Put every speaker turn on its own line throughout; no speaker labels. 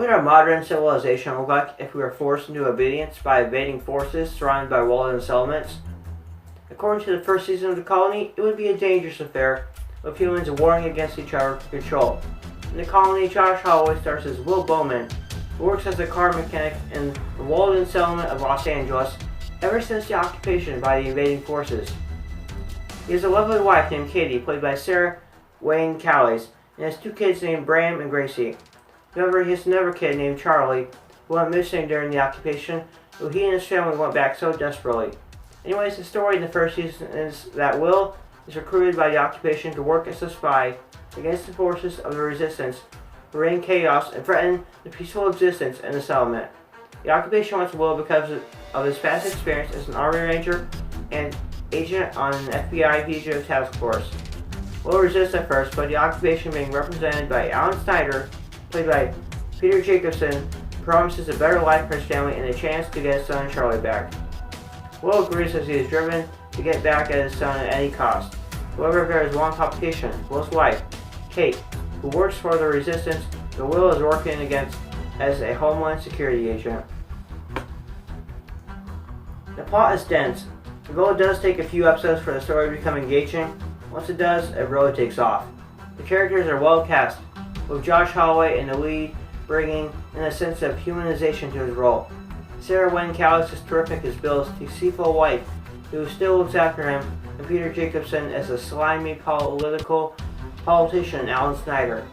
What would our modern civilization look like if we were forced into obedience by invading forces surrounded by wilderness settlements? According to the first season of The Colony, it would be a dangerous affair, with humans warring against each other for control. In The Colony, Josh Holloway stars as Will Bowman, who works as a car mechanic in the wilderness settlement of Los Angeles ever since the occupation by the invading forces. He has a lovely wife named Katie, played by Sarah Wayne Callies, and has two kids named Bram and Gracie. However, he has another kid named Charlie, who went missing during the occupation, who he and his family went back so desperately. Anyways, the story in the first season is that Will is recruited by the occupation to work as a spy against the forces of the resistance, who reign chaos and threaten the peaceful existence in the settlement. The occupation wants Will because of his past experience as an Army Ranger and agent on an FBI fugitive task force. Will resists at first, but the occupation, being represented by Alan Snyder, played by Peter Jacobson, promises a better life for his family and a chance to get his son Charlie back. Will agrees as he is driven to get back at his son at any cost. However, there is one complication: Will's wife, Kate, who works for the resistance that Will is working against as a Homeland Security agent. The plot is dense, although it does take a few episodes for the story to become engaging. Once it does, it really takes off. The characters are well cast, with Josh Holloway in the lead bringing in a sense of humanization to his role. Sarah Wayne Callies is terrific as Bill's deceitful wife, who still looks after him, and Peter Jacobson as the slimy politician Alan Snyder.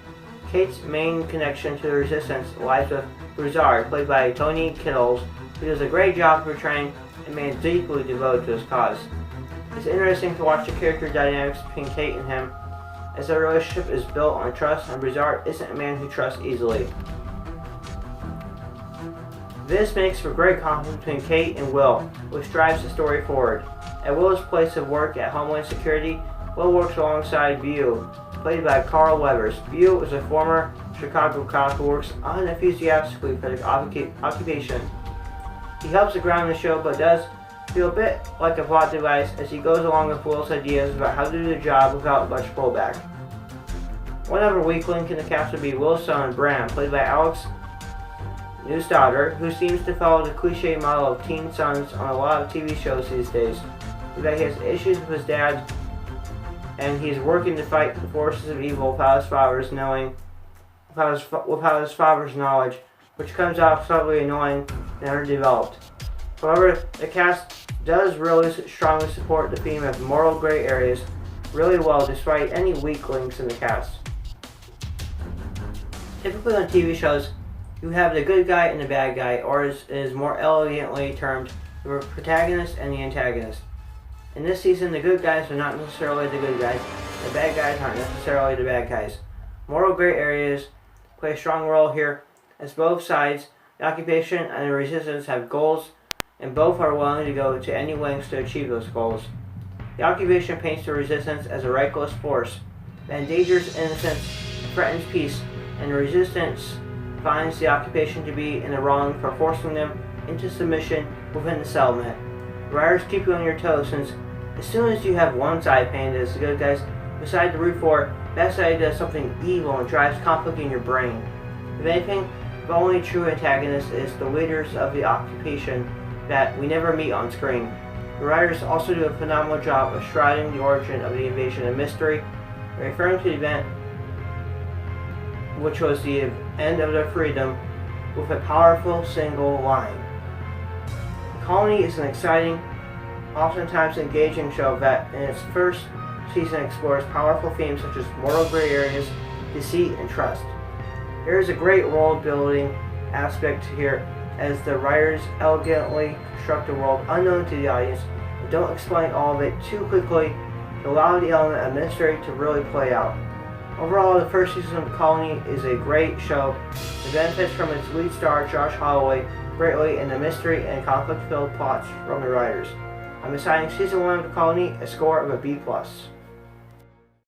Kate's main connection to the resistance lies with Broussard, played by Tony Kittles, who does a great job portraying a man deeply devoted to his cause. It's interesting to watch the character dynamics between Kate and him, as their relationship is built on trust, and Broussard isn't a man who trusts easily. This makes for great conflict between Kate and Will, which drives the story forward. At Will's place of work at Homeland Security, Will works alongside Beau, played by Carl Weathers. Beau is a former Chicago cop who works unenthusiastically for the occupation. He helps the ground in the show, but does feel a bit like a plot device as he goes along with Will's ideas about how to do the job without much pullback. One other weak link in the cast would be Will's son, Bram, played by Alex Neustadter, who seems to follow the cliche model of teen sons on a lot of TV shows these days. That he has issues with his dad, and he's working to fight the forces of evil without his father's knowledge, which comes off slightly annoying and underdeveloped. However, the cast does really strongly support the theme of moral gray areas really well, despite any weak links in the cast. Typically on TV shows, you have the good guy and the bad guy, or as is more elegantly termed, the protagonist and the antagonist. In this season, the good guys are not necessarily the good guys, the bad guys aren't necessarily the bad guys. Moral gray areas play a strong role here, as both sides, the occupation and the resistance, have goals, and both are willing to go to any lengths to achieve those goals. The occupation paints the resistance as a reckless force that endangers innocence, threatens peace, and the resistance finds the occupation to be in the wrong for forcing them into submission within the settlement. The writers keep you on your toes, since as soon as you have one side painted as the good guys decide to root for, that side does something evil and drives conflict in your brain. If anything, the only true antagonist is the leaders of the occupation that we never meet on screen. The writers also do a phenomenal job of shrouding the origin of the invasion in mystery, referring to the event, which was the end of their freedom, with a powerful single line. The Colony is an exciting, oftentimes engaging show that in its first season explores powerful themes such as moral gray areas, deceit, and trust. There is a great world-building aspect here, as the writers elegantly construct a world unknown to the audience and don't explain all of it too quickly to allow the element of mystery to really play out. Overall, the first season of The Colony is a great show that benefits from its lead star, Josh Holloway, greatly, and the mystery and conflict-filled plots from the writers. I'm assigning Season 1 of The Colony a score of a B+.